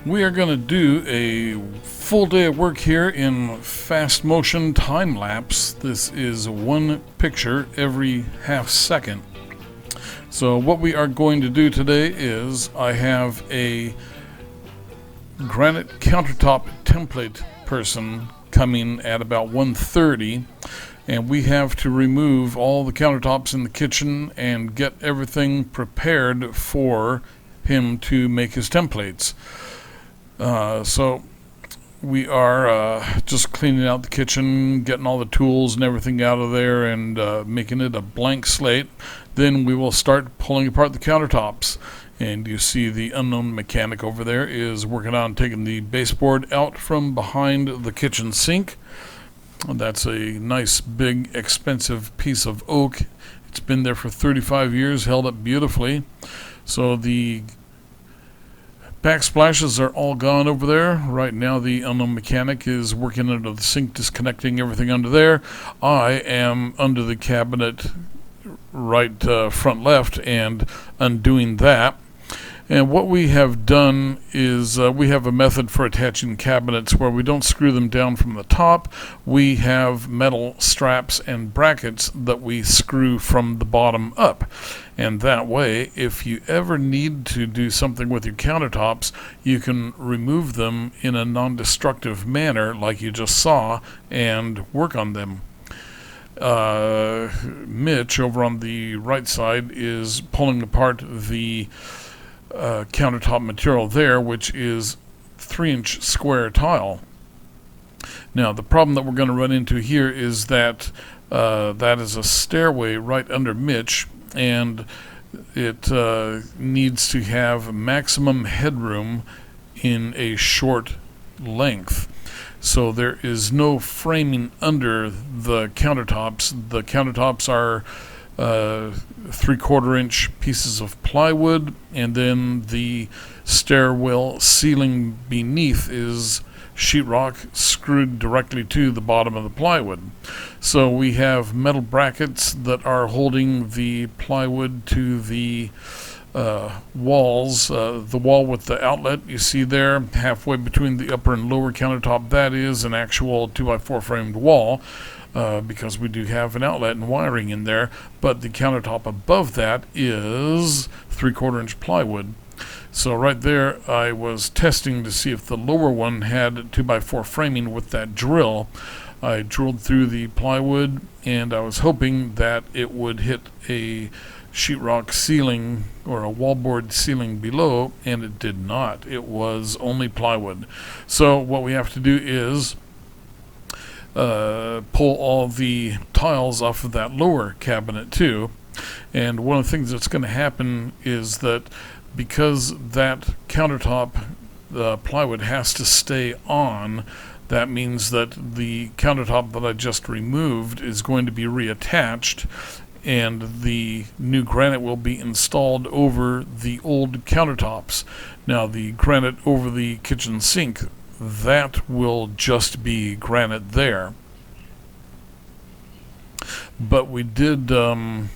We are going to do a full day of work here in fast motion time lapse. This is one picture every half second. So what we are going to do today is I have a Granite Countertop template person coming at about 1:30, and we have to remove all the countertops in the kitchen and get everything prepared for him to make his templates. So we are just cleaning out the kitchen, getting all the tools and everything out of there, and making it a blank slate. Then we will start pulling apart the countertops. And you see the unknown mechanic over there is working on taking the baseboard out from behind the kitchen sink. That's a nice, big, expensive piece of oak. It's been there for 35 years, held up beautifully. So the backsplashes are all gone over there. Right now the unknown mechanic is working under the sink, disconnecting everything under there. I am under the cabinet right front left and undoing that. And what we have done is we have a method for attaching cabinets where we don't screw them down from the top. We have metal straps and brackets that we screw from the bottom up. And that way, if you ever need to do something with your countertops, you can remove them in a non-destructive manner like you just saw and work on them. Mitch over on the right side is pulling apart the countertop material there, which is 3-inch square tile. Now the problem that we're going to run into here is that that is a stairway right under Mitch, and it needs to have maximum headroom in a short length. So there is no framing under the countertops. The countertops are 3/4 inch pieces of plywood, and then the stairwell ceiling beneath is sheetrock screwed directly to the bottom of the plywood. So we have metal brackets that are holding the plywood to the walls. The wall with the outlet you see there, halfway between the upper and lower countertop, that is an actual 2x4 framed wall. Because we do have an outlet and wiring in there, but the countertop above that is 3/4 inch plywood. So right there I was testing to see if the lower one had 2x4 framing with that drill. I drilled through the plywood and I was hoping that it would hit a sheetrock ceiling or a wallboard ceiling below, and it did not. It was only plywood. So what we have to do is pull all the tiles off of that lower cabinet too. And one of the things that's going to happen is that because that countertop plywood has to stay on, that means that the countertop that I just removed is going to be reattached, and the new granite will be installed over the old countertops. Now the granite over the kitchen sink, that will just be granite there. But we did the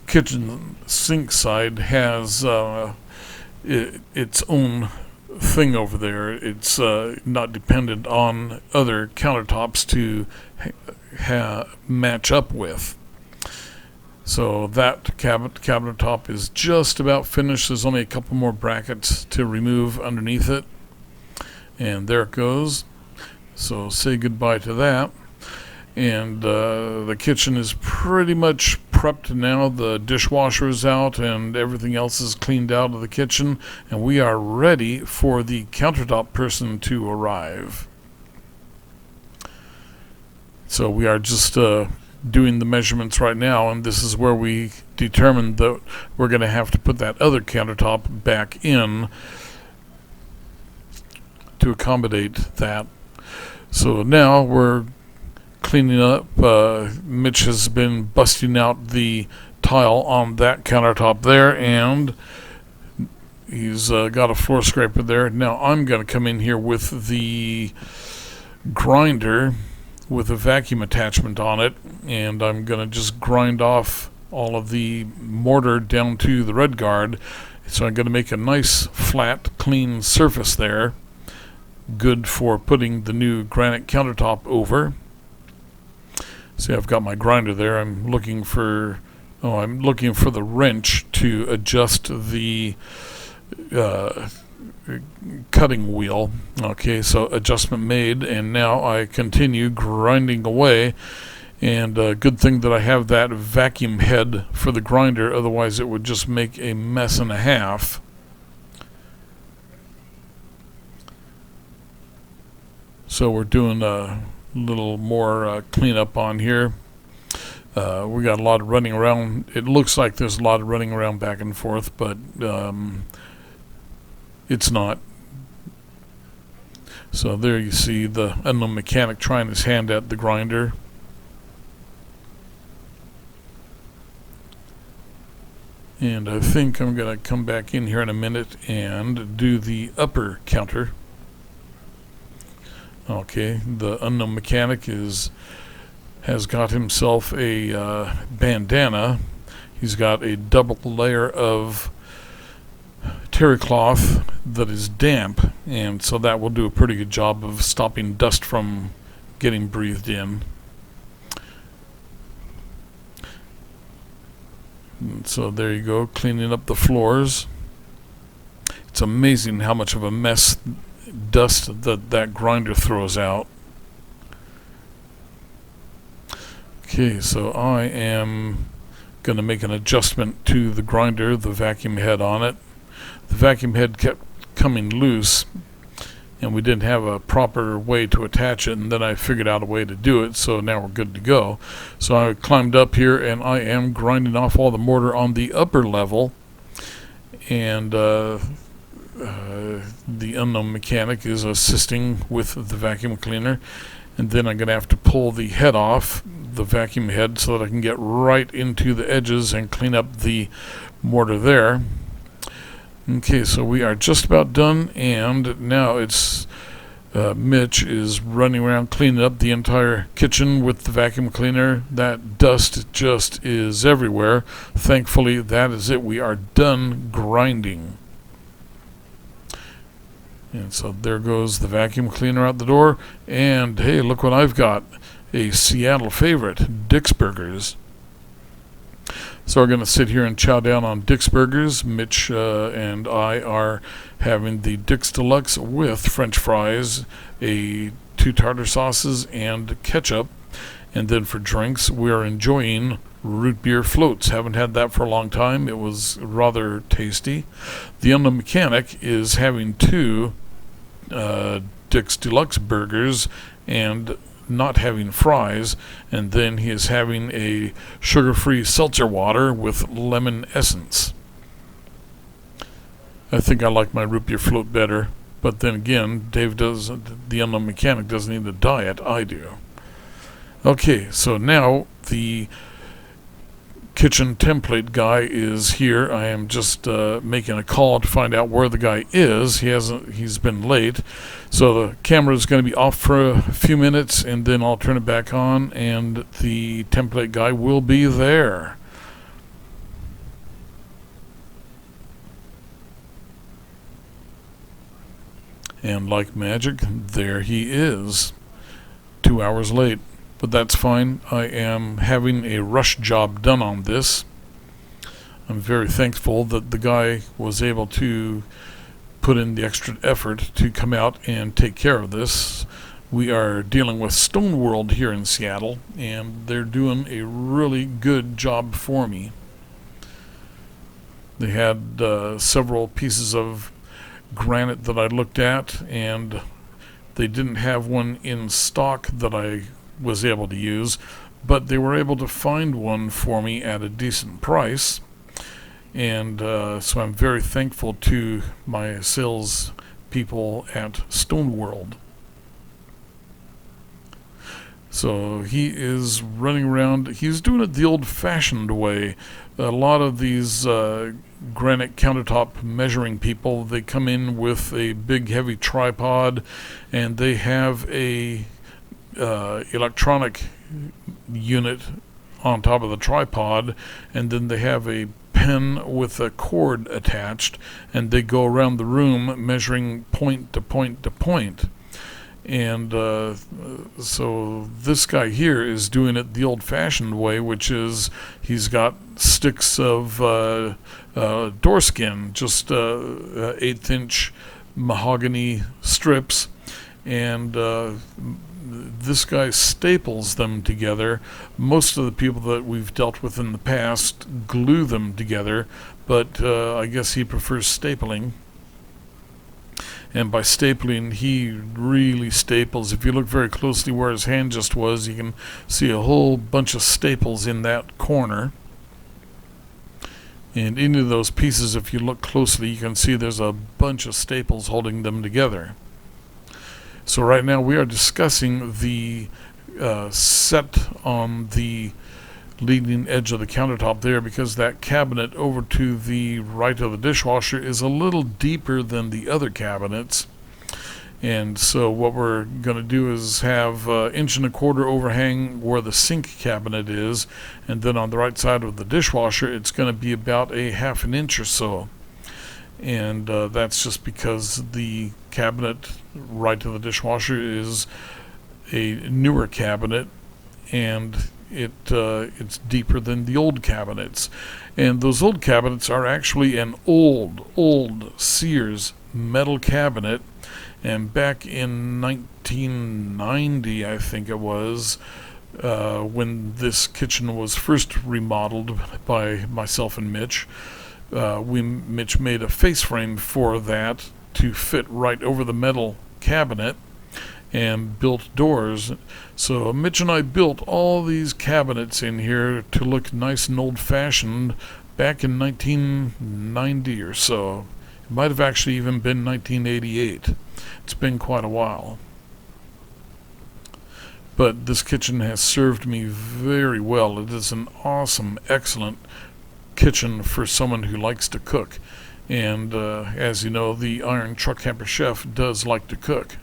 kitchen sink side has its own thing over there. It's not dependent on other countertops to match up with. So that cabinet top is just about finished. There's only a couple more brackets to remove underneath it. And there it goes. So say goodbye to that. And the kitchen is pretty much prepped now. The dishwasher is out and everything else is cleaned out of the kitchen. And we are ready for the countertop person to arrive. So we are just doing the measurements right now, and this is where we determined that we're going to have to put that other countertop back in to accommodate that. So now we're cleaning up. Mitch has been busting out the tile on that countertop there, and he's got a floor scraper there. Now I'm going to come in here with the grinder with a vacuum attachment on it, and I'm going to just grind off all of the mortar down to the red guard. So I'm going to make a nice flat clean surface there, good for putting the new granite countertop over. See, I've got my grinder there. I'm looking for the wrench to adjust the cutting wheel. Okay, so adjustment made, and now I continue grinding away. And good thing that I have that vacuum head for the grinder, otherwise it would just make a mess and a half. So we're doing a little more cleanup on here. We got a lot of running around. It looks like there's a lot of running around back and forth, but it's not. So there you see the unknown mechanic trying his hand at the grinder. And I think I'm going to come back in here in a minute and do the upper counter. Okay, the unknown mechanic has got himself a bandana. He's got a double layer of terry cloth that is damp, and so that will do a pretty good job of stopping dust from getting breathed in. And so there you go, cleaning up the floors. It's amazing how much of a mess dust that grinder throws out. Okay, so I am going to make an adjustment to the grinder, the vacuum head on it. The vacuum head kept coming loose, and we didn't have a proper way to attach it, and then I figured out a way to do it, so now we're good to go. So I climbed up here, and I am grinding off all the mortar on the upper level, and the unknown mechanic is assisting with the vacuum cleaner. And then I'm going to have to pull the head off, the vacuum head, so that I can get right into the edges and clean up the mortar there. Okay, so we are just about done, and now it's Mitch is running around cleaning up the entire kitchen with the vacuum cleaner. That dust just is everywhere. Thankfully, that is it. We are done grinding. And so there goes the vacuum cleaner out the door. And hey, look what I've got. A Seattle favorite, Dick's Burgers. So we're going to sit here and chow down on Dick's Burgers. Mitch and I are having the Dick's Deluxe with French fries, 2 tartar sauces, and ketchup. And then for drinks, we are enjoying root beer floats. Haven't had that for a long time. It was rather tasty. The unknown mechanic is having 2 Dick's Deluxe burgers and not having fries, and then he is having a sugar-free seltzer water with lemon essence. I think I like my root beer float better, but then again, the unknown mechanic doesn't need a diet. I do. Okay, so now the kitchen template guy is here. I am just making a call to find out where the guy is. He's been late, so the camera is going to be off for a few minutes, and then I'll turn it back on, and the template guy will be there. And like magic, there he is, 2 hours late. But that's fine. I am having a rush job done on this. I'm very thankful that the guy was able to put in the extra effort to come out and take care of this. We are dealing with Stone World here in Seattle, and they're doing a really good job for me. They had several pieces of granite that I looked at, and they didn't have one in stock that I was able to use, but they were able to find one for me at a decent price, and so I'm very thankful to my sales people at Stone World. So he is running around. He's doing it the old-fashioned way. A lot of these granite countertop measuring people, they come in with a big heavy tripod, and they have a electronic unit on top of the tripod, and then they have a pen with a cord attached, and they go around the room measuring point to point to point. And so this guy here is doing it the old-fashioned way, which is he's got sticks of door skin, just 1/8-inch mahogany strips, and this guy staples them together. Most of the people that we've dealt with in the past glue them together, but I guess he prefers stapling. And by stapling, he really staples. If you look very closely where his hand just was, you can see a whole bunch of staples in that corner. And into those pieces, if you look closely, you can see there's a bunch of staples holding them together. So right now we are discussing the set on the leading edge of the countertop there, because that cabinet over to the right of the dishwasher is a little deeper than the other cabinets. And so what we're going to do is have 1.25 inch overhang where the sink cabinet is, and then on the right side of the dishwasher it's going to be about a 1/2 inch or so. And that's just because the cabinet right to the dishwasher is a newer cabinet, and it's deeper than the old cabinets. And those old cabinets are actually an old Sears metal cabinet, and back in 1990, I think it was, when this kitchen was first remodeled by myself and Mitch, Mitch made a face frame for that to fit right over the metal cabinet and built doors. So Mitch and I built all these cabinets in here to look nice and old-fashioned back in 1990 or so. It might have actually even been 1988. It's been quite a while. But this kitchen has served me very well. It is an awesome, excellent kitchen for someone who likes to cook. And as you know, the Iron Truck Camper Chef does like to cook.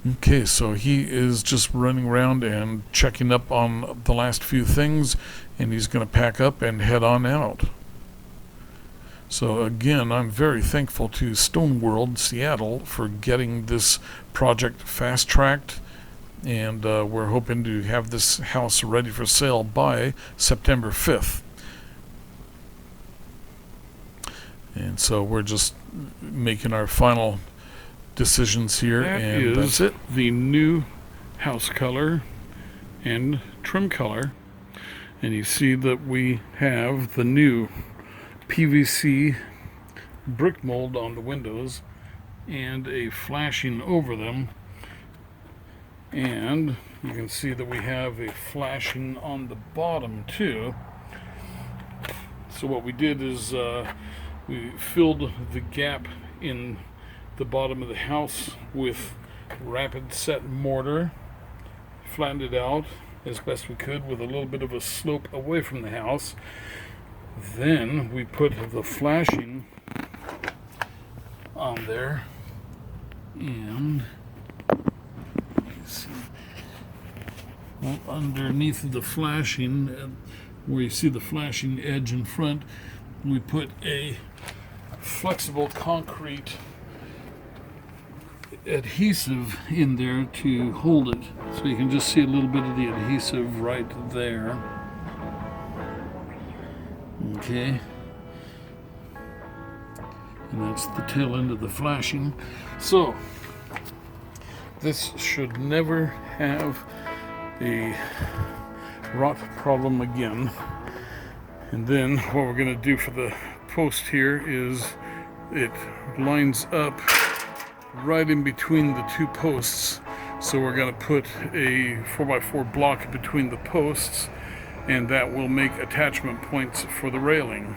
Okay, so he is just running around and checking up on the last few things, and he's going to pack up and head on out. So again, I'm very thankful to Stone World Seattle for getting this project fast-tracked, and we're hoping to have this house ready for sale by September 5th. And so we're just making our final decisions here, and that's it. The new house color and trim color, and you see that we have the new PVC brick mold on the windows and a flashing over them, and you can see that we have a flashing on the bottom too. So what we did is we filled the gap in the bottom of the house with rapid set mortar, flattened it out as best we could with a little bit of a slope away from the house. Then we put the flashing on there, and see, well, underneath the flashing, where you see the flashing edge in front, we put a flexible concrete adhesive in there to hold it. So you can just see a little bit of the adhesive right there. Okay. And that's the tail end of the flashing. So this should never have a rot problem again. And then what we're going to do for the post here is it lines up right in between the two posts. So we're going to put a 4x4 block between the posts, and that will make attachment points for the railing.